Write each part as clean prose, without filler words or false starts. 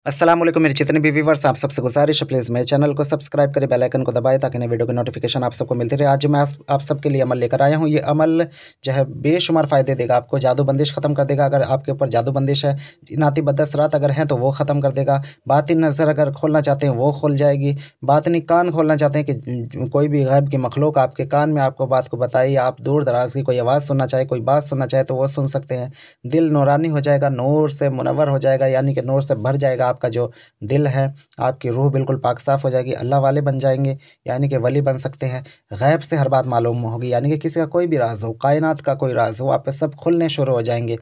अस्सलाम वालेकुम मेरे जितने भी व्यूवर्स आप सबसे गुजारिश है प्लीज़ मेरे चैनल को सब्सक्राइब करें बेल आइकन को दबाएं ताकि नई वीडियो की नोटिफिकेशन आप सबको मिलती रहे। आज जो मैं आप सबके लिए अमल लेकर आया हूँ, ये अमल जो है बेशुमार फ़ायदे देगा आपको। जादू बंदिश ख़त्म कर देगा। अगर आपके ऊपर जादू बंदिश है, नाती बदअसरात अगर हैं तो वो ख़त्म कर देगा। बातिन नज़र अगर खोलना चाहते हैं वो खुल जाएगी। बातिनी कान खोलना चाहते हैं कि कोई भी गैब की मखलूक आपके कान में आपको बात को बताए, या आप दूर दराज की कोई आवाज़ सुनना चाहे, कोई बात सुनना चाहे तो वो सुन सकते हैं। दिल नूरानी हो जाएगा, नूर से मुनव्वर हो जाएगा, यानी कि नूर से भर जाएगा आपका जो दिल है। आपकी रूह बिल्कुल पाक साफ़ हो जाएगी, अल्लाह वाले बन जाएंगे, यानी कि वली बन सकते हैं। गैब से हर बात मालूम होगी, यानी कि किसी का कोई भी राज हो, कायनात का कोई राज हो, आप पे सब खुलने शुरू हो जाएंगे।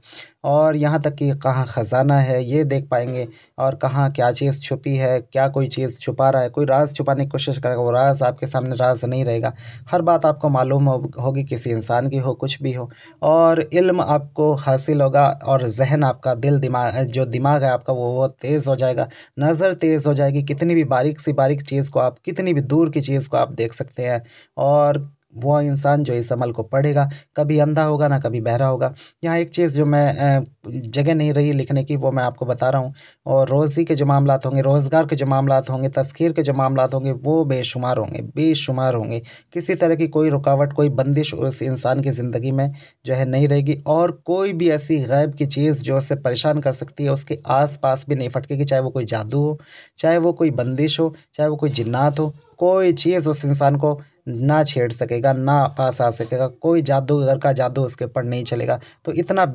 और यहाँ तक कि कहाँ ख़जाना है ये देख पाएंगे, और कहाँ क्या चीज़ छुपी है, क्या कोई चीज़ छुपा रहा है, कोई राज छुपाने की कोशिश करेगा, वो राज आपके सामने राज नहीं रहेगा। हर बात आपको मालूम होगी, किसी इंसान की हो, कुछ भी हो। और इल्म आपको हासिल होगा, और जहन आपका, दिल दिमाग जो दिमाग है आपका वो तेज़ हो जाएगा। नज़र तेज़ हो जाएगी, कितनी भी बारीक से बारीक चीज़ को आप, कितनी भी दूर की चीज़ को आप देख सकते हैं। और वो इंसान जो इस अमल को पढ़ेगा, कभी अंधा होगा ना कभी बहरा होगा। यहाँ एक चीज़ जो मैं जगह नहीं रही लिखने की, वो मैं आपको बता रहा हूँ। और रोज़ी के जो मामलात होंगे, रोज़गार के जो मामलात होंगे, तस्खीर के जो मामलात होंगे, वो बेशुमार होंगे, बेशुमार होंगे। किसी तरह की कोई रुकावट, कोई बंदिश उस इंसान की ज़िंदगी में जो है नहीं रहेगी। और कोई भी ऐसी गैब की चीज़ जो उसे परेशान कर सकती है, उसके आस-पास भी नहीं फटकेगी। चाहे वो कोई जादू हो, चाहे वो कोई बंदिश हो, चाहे वो कोई जिन्नात हो, कोई चीज़ उस इंसान को ना छेड़ सकेगा, ना पास आ सकेगा। कोई जादूगर का जादू उसके ऊपर नहीं चलेगा। तो इतना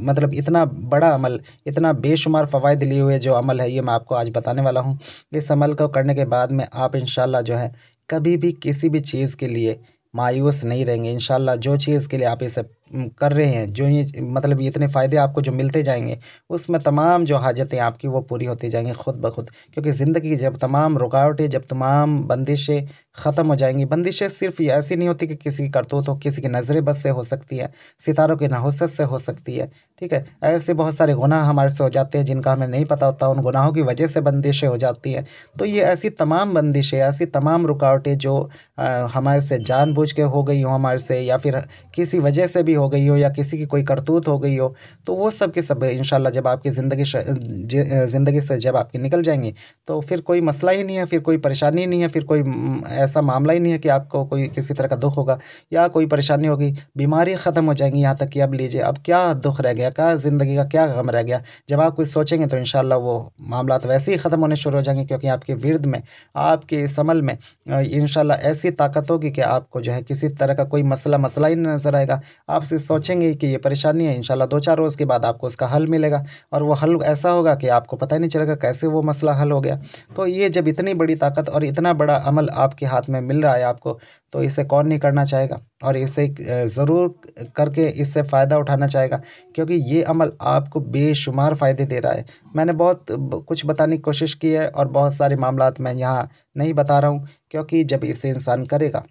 मतलब इतना बड़ा अमल, इतना बेशुमार फ़वाइद लिए हुए जो अमल है, ये मैं आपको आज बताने वाला हूँ। इस अमल को करने के बाद में आप इंशाअल्लाह जो है कभी भी किसी भी चीज़ के लिए मायूस नहीं रहेंगे। इंशाअल्लाह जो चीज़ के लिए आप इसे कर रहे हैं, जो ये मतलब इतने फ़ायदे आपको जो मिलते जाएँगे, उसमें तमाम जो हाजतें आपकी वो पूरी होती जाएँगी खुद ब खुद। क्योंकि ज़िंदगी की जब तमाम रुकावटें, जब तमाम बंदिशें ख़त्म हो जाएँगी। बंदिशें सिर्फ़ ये ऐसी नहीं होती कि किसी की करतूत हो, किसी की नज़र बद से हो सकती है, सितारों की नहुसत से हो सकती है, ठीक है? ऐसे बहुत सारे गुनाह हमारे से हो जाते हैं जिनका हमें नहीं पता होता, उन गुनाहों की वजह से बंदिशें हो जाती हैं। तो ये ऐसी तमाम बंदिशें, ऐसी तमाम रुकावटें जो हमारे से जानबूझ के हो गई हो हमारे से, या फिर किसी वजह से भी हो गई हो, या किसी की कोई करतूत हो गई हो, तो वो सब के सब इंशाल्लाह जब आपकी ज़िंदगी से जब आपकी निकल जाएँगी, तो फिर कोई मसला ही नहीं है, फिर कोई परेशानी ही नहीं है, फिर कोई ऐसा मामला ही नहीं है कि आपको कोई किसी तरह का दुःख होगा या कोई परेशानी होगी। बीमारी ख़त्म हो जाएँगी, यहाँ तक कि अब लीजिए अब क्या दुःख रह गया, क्या ज़िंदगी का क्या गम रह गया। जब आप कुछ सोचेंगे तो इंशाल्लाह वो मामलात वैसे ही ख़त्म होने शुरू हो जाएँगे, क्योंकि आपके विर्द में, आपके इस अमल में इंशाल्लाह ऐसी ताकत होगी कि आपको जो है किसी तरह का कोई मसला ही नहीं नज़र आएगा। आप सिर्फ़ सोचेंगे कि ये परेशानी है, इंशाल्लाह 2-4 रोज़ के बाद आपको उसका हल मिलेगा, और वो हल ऐसा होगा कि आपको पता ही नहीं चलेगा कैसे वो मसला हल हो गया। तो ये जब इतनी बड़ी ताकत और इतना बड़ा अमल आपके हाथ में मिल रहा है आपको, तो इसे कौन नहीं करना चाहेगा, और इसे ज़रूर करके इससे फ़ायदा उठाना चाहेगा, क्योंकि ये अमल आपको बेशुमार फ़ायदे दे रहा है। मैंने बहुत कुछ बताने की कोशिश की है, और बहुत सारे मामलात मैं यहाँ नहीं बता रहा हूँ, क्योंकि जब इसे इंसान करेगा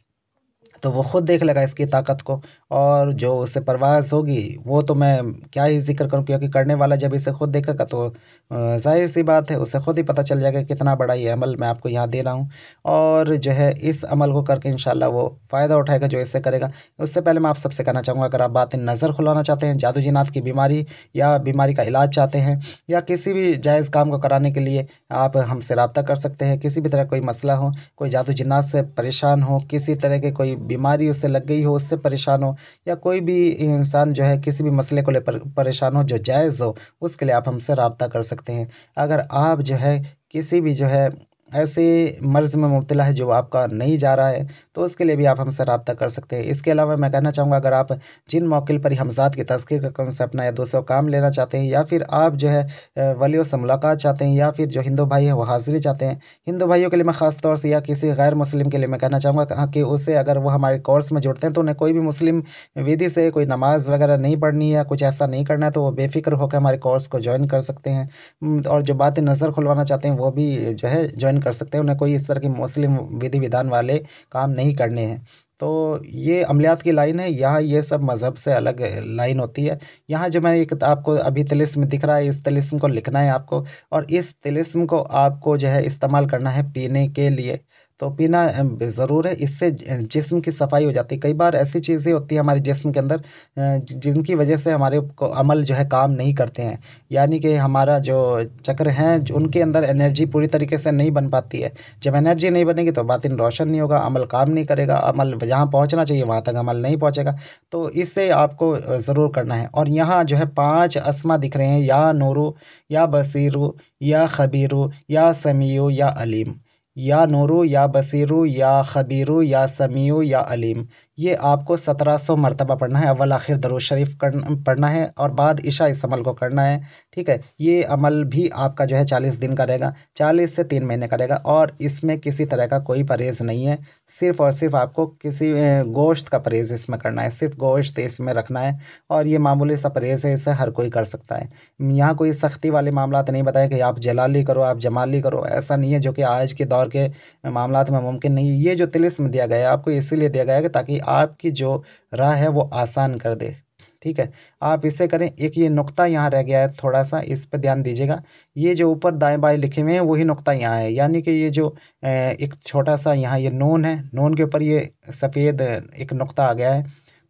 तो वो खुद देख लेगा इसकी ताकत को। और जो उसे परवाज़ होगी वो तो मैं क्या ही ज़िक्र करूँ, क्योंकि करने वाला जब इसे खुद देखेगा तो ज़ाहिर-सी बात है, उसे खुद ही पता चल जाएगा कितना बड़ा ये अमल मैं आपको यहाँ दे रहा हूँ। और जो है इस अमल को करके इंशाअल्लाह वो फ़ायदा उठाएगा जो इससे करेगा। उससे पहले मैं आप सबसे कहना चाहूँगा, अगर आप बातिन नज़र खुलवाना चाहते हैं, जादू जिन्नात की बीमारी या बीमारी का इलाज चाहते हैं, या किसी भी जायज़ काम को कराने के लिए आप हमसे राब्ता कर सकते हैं। किसी भी तरह कोई मसला हो, कोई जादू जिन्नात से परेशान हो, किसी तरह की कोई बीमारी उसे लग गई हो, उससे परेशान हो, या कोई भी इंसान जो है किसी भी मसले को लेकर परेशान हो जो जायज़ हो, उसके लिए आप हमसे राब्ता कर सकते हैं। अगर आप जो है किसी भी जो है ऐसे मर्ज़ में मुब्तला है जो आपका नहीं जा रहा है, तो उसके लिए भी आप हमसे राब्ता कर सकते हैं। इसके अलावा मैं कहना चाहूँगा, अगर आप जिन मौकिल पर हमज़ात की तज़कीर का कौन से अपना या दूसरों काम लेना चाहते हैं, या फिर आप जो है वलियों से मुलाकात चाहते हैं, या फिर जो हिंदू भाई हैं वो हाज़िरी चाहते हैं। हिंदू भाइयों के लिए मैं ख़ास तौर से, या किसी गैर मुस्लिम के लिए मैं कहना चाहूँगा कि उसे, अगर वो हमारे कोर्स में जुड़ते हैं, तो उन्हें कोई भी मुस्लिम विधि से कोई नमाज़ वगैरह नहीं पढ़नी है, या कुछ ऐसा नहीं करना है, तो वो बेफ़िक्र होकर हमारे कोर्स को जॉइन कर सकते हैं। और जो बातें नज़र खुलवाना चाहते हैं वो भी जो है जॉइन कर सकते हैं। उन्हें कोई इस तरह की मुस्लिम विधि विधान वाले काम नहीं करने हैं। तो ये अमलियात की लाइन है, यहाँ ये सब मज़हब से अलग लाइन होती है। यहाँ जो मैं एक आपको अभी तिलिस्म दिख रहा है, इस तिलिस्म को लिखना है आपको, और इस तिलिस्म को आपको जो है इस्तेमाल करना है पीने के लिए। तो पीना ज़रूर है। इससे जिस्म की सफाई हो जाती है। कई बार ऐसी चीज़ें होती हैं हमारे जिस्म के अंदर जिनकी वजह से हमारे को अमल जो है काम नहीं करते हैं, यानी कि हमारा जो चक्र हैं उनके अंदर एनर्जी पूरी तरीके से नहीं बन पाती है। जब एनर्जी नहीं बनेगी तो बातिन रोशन नहीं होगा, अमल काम नहीं करेगा, अमल जहाँ पहुँचना चाहिए वहाँ तक अमल नहीं पहुँचेगा। तो इससे आपको ज़रूर करना है। और यहाँ जो है 5 अस्मा दिख रहे हैं, या नूरू, या बसीरू, या खबीरू, या समीउ, या अलीम। या नूरू, या बसीरू, या खबीरू, या समीउ, या अलीम। ये आपको 1700 मरतबा पढ़ना है। अव्वल आखिर दरूद शरीफ पढ़ना है और बाद इशा इस अमल को करना है। ठीक है, ये अमल भी आपका जो है 40 दिन का रहेगा, 40 से 3 महीने का रहेगा। और इसमें किसी तरह का कोई परहेज़ नहीं है, सिर्फ़ और सिर्फ आपको किसी गोश्त का परहेज़ इसमें करना है, सिर्फ गोश्त इसमें रखना है। और ये मामूली सा परहेज़ है, इसे हर कोई कर सकता है। यहाँ कोई सख्ती वाले मामलात नहीं बताए कि आप जलाली करो, आप जमाली करो, ऐसा नहीं है, जो कि आज के दौर के मामलात में मुमकिन नहीं है। ये जो तिलिस्म दिया गया है आपको इसीलिए दिया गया है कि ताकि आपकी जो राह है वो आसान कर दे। ठीक है, आप इसे करें। एक ये नुक्ता यहाँ रह गया है, थोड़ा-सा इस पे ध्यान दीजिएगा। ये जो ऊपर दाएँ-बाएँ लिखे हुए हैं वही नुक्ता यहाँ है, यानी कि ये जो एक छोटा-सा यहाँ ये नून है, नून के ऊपर ये सफ़ेद एक नुक्ता आ गया है,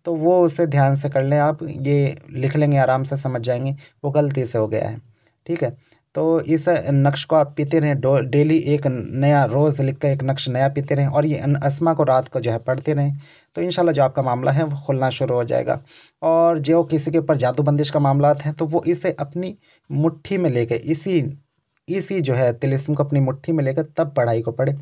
तो वो उसे ध्यान से कर लें आप। ये लिख लेंगे आराम से समझ जाएँगे, वो गलती से हो गया है। ठीक है, तो इस नक्श को आप पीते रहें, डेली एक नया रोज़ लिख कर एक नक्श नया पीते रहें और ये अस्मा को रात को जो है पढ़ते रहें। तो इंशाल्लाह जो आपका मामला है वो खुलना शुरू हो जाएगा। और जो किसी के ऊपर जादू बंदिश का मामलात है तो वो इसे अपनी मुट्ठी में लेके इसी इसी जो है तिलिस्म को अपनी मुट्ठी में लेकर तब पढ़ाई को पढ़े।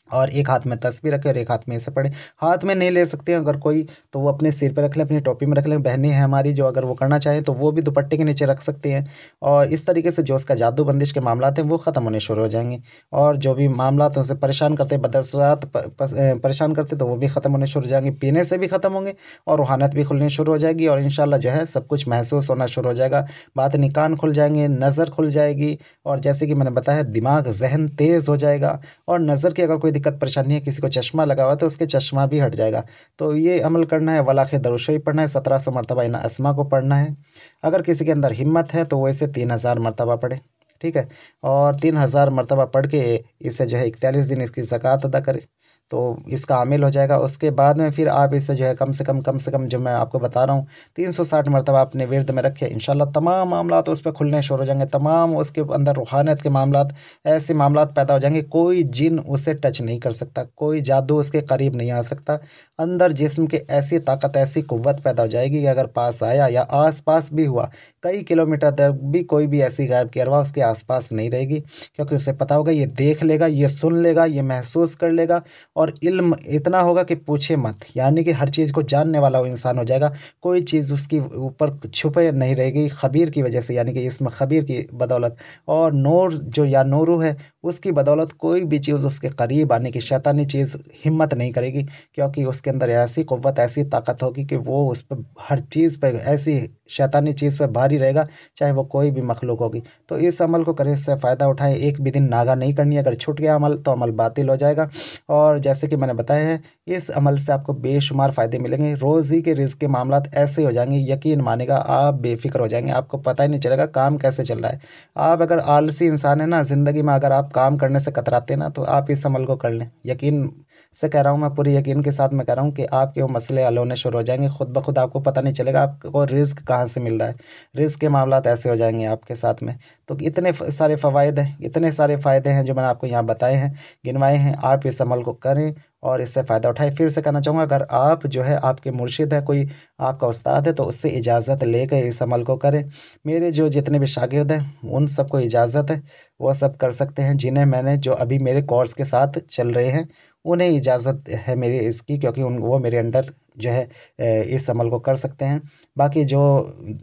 और एक हाथ में तस्बीह रखें और एक हाथ में इसे पढ़ें। हाथ में नहीं ले सकते हैं अगर कोई, तो वो अपने सिर पे रख लें, अपनी टोपी में रख लें। बहनें हैं हमारी जो अगर वो करना चाहें तो वो भी दुपट्टे के नीचे रख सकते हैं। और इस तरीके से जो उसका जादू बंदिश के मामलात हैं वो ख़त्म होने शुरू हो जाएंगे। और जो भी मामलात उनसे परेशान करते, बदअसरात परेशान करते, तो वो भी ख़त्म होने शुरू हो जाएंगे, पीने से भी ख़त्म होंगे और रूहानियत भी खुलनी शुरू हो जाएगी। और इंशाल्लाह जो है सब कुछ महसूस होना शुरू हो जाएगा। बातिनी कान खुल जाएंगे, नज़र खुल जाएगी, और जैसे कि मैंने बताया दिमाग ज़हन तेज़ हो जाएगा। और नज़र की अगर कोई दिक्कत परेशानी है, किसी को चश्मा लगा हुआ है तो उसके चश्मा भी हट जाएगा। तो ये अमल करना है। वल आखिर दरूद शरीफ पढ़ना है, 1700 मरतबा इन अस्मा को पढ़ना है। अगर किसी के अंदर हिम्मत है तो वो इसे 3000 मरतबा पढ़े। ठीक है, और 3000 मरतबा पढ़ के इसे जो है 41 दिन इसकी ज़कात अदा करे तो इसका आमिल हो जाएगा। उसके बाद में फिर आप इसे जो है कम से कम जो मैं आपको बता रहा हूँ 360 मरतबा अपने विर्द में रखें। इंशाल्लाह तमाम मामलात उस पर खुलने शुरू हो जाएंगे। तमाम उसके अंदर रूहानियत के मामलात, ऐसे मामलात पैदा हो जाएंगे, कोई जिन उसे टच नहीं कर सकता, कोई जादू उसके करीब नहीं आ सकता। अंदर जिस्म के ऐसी ताकत, ऐसी कुव्वत पैदा हो जाएगी कि अगर पास आया या आस पास भी हुआ, कई किलोमीटर तक भी कोई भी ऐसी गायब की अरवा उसके आसपास नहीं रहेगी, क्योंकि उसे पता होगा ये देख लेगा, ये सुन लेगा, ये महसूस कर लेगा। और इल्म इतना होगा कि पूछे मत, यानी कि हर चीज़ को जानने वाला वो इंसान हो जाएगा। कोई चीज़ उसकी ऊपर छुपे नहीं रहेगी खबीर की वजह से, यानी कि इसमें खबीर की बदौलत। और नूर जो या नूरू है उसकी बदौलत कोई भी चीज़ उसके करीब आने की शैतानी चीज़ हिम्मत नहीं करेगी, क्योंकि उसके अंदर ऐसी कुव्वत, ऐसी ताकत होगी कि वो उस पर हर चीज़ पर, ऐसी शैतानी चीज़ पे भारी रहेगा, चाहे वो कोई भी मखलूक होगी। तो इस अमल को करें, इससे फ़ायदा उठाएं। एक भी दिन नागा नहीं करनी है, अगर छूट गया अमल तो अमल बातिल हो जाएगा। और जैसे कि मैंने बताया है, इस अमल से आपको बेशुमार फ़ायदे मिलेंगे। रोज़ी के रिज़्क के मामलात ऐसे हो जाएंगे, यकीन मानेगा आप बेफ़िक्र हो जाएंगे, आपको पता ही नहीं चलेगा काम कैसे चल रहा है। आप अगर आलसी इंसान है ना, ज़िंदगी में अगर आप काम करने से कतराते हैं ना, तो आप इस अमल को कर लें। यकीन से कह रहा हूँ मैं, पूरे यकीन के साथ मैं कह रहा हूँ कि आपके वो मसले हल होने शुरू हो जाएंगे खुद ब खुद। आपको पता नहीं चलेगा आपको रिज़्क कहाँ से मिल रहा है। रिज़्क के मामलात ऐसे हो जाएंगे आपके साथ में। तो इतने सारे फ़वाइद हैं, इतने सारे फ़ायदे हैं जो मैंने आपको यहाँ बताए हैं, गिनवाए हैं। आप इस अमल को करें और इससे फ़ायदा उठाएं। फिर से कहना चाहूँगा, अगर आप जो है आपके मुर्शिद है, कोई आपका उस्ताद है, तो उससे इजाज़त लेकर इस अमल को करें। मेरे जो जितने भी शागिर्द हैं उन सबको इजाज़त है, वो सब कर सकते हैं। जिन्हें मैंने, जो अभी मेरे कोर्स के साथ चल रहे हैं, उन्हें इजाज़त है मेरी इसकी, क्योंकि वो मेरे अंडर जो है इस अमल को कर सकते हैं। बाकी जो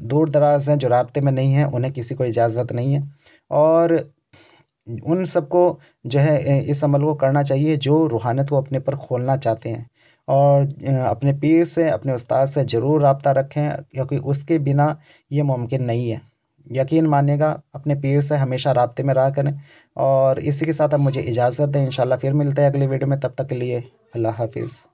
दूर दराज हैं, जो राब्ते में नहीं हैं, उन्हें किसी को इजाज़त नहीं है। और उन सबको जो है इस अमल को करना चाहिए जो रूहानियत को अपने पर खोलना चाहते हैं। और अपने पीर से, अपने उस्ताद से ज़रूर राब्ता रखें, क्योंकि उसके बिना ये मुमकिन नहीं है। यकीन मानिएगा, अपने पीर से हमेशा राब्ते में रहा करें। और इसी के साथ अब मुझे इजाज़त दें, इंशाल्लाह फिर मिलते हैं अगली वीडियो में। तब तक के लिए अल्लाह हाफ़िज़।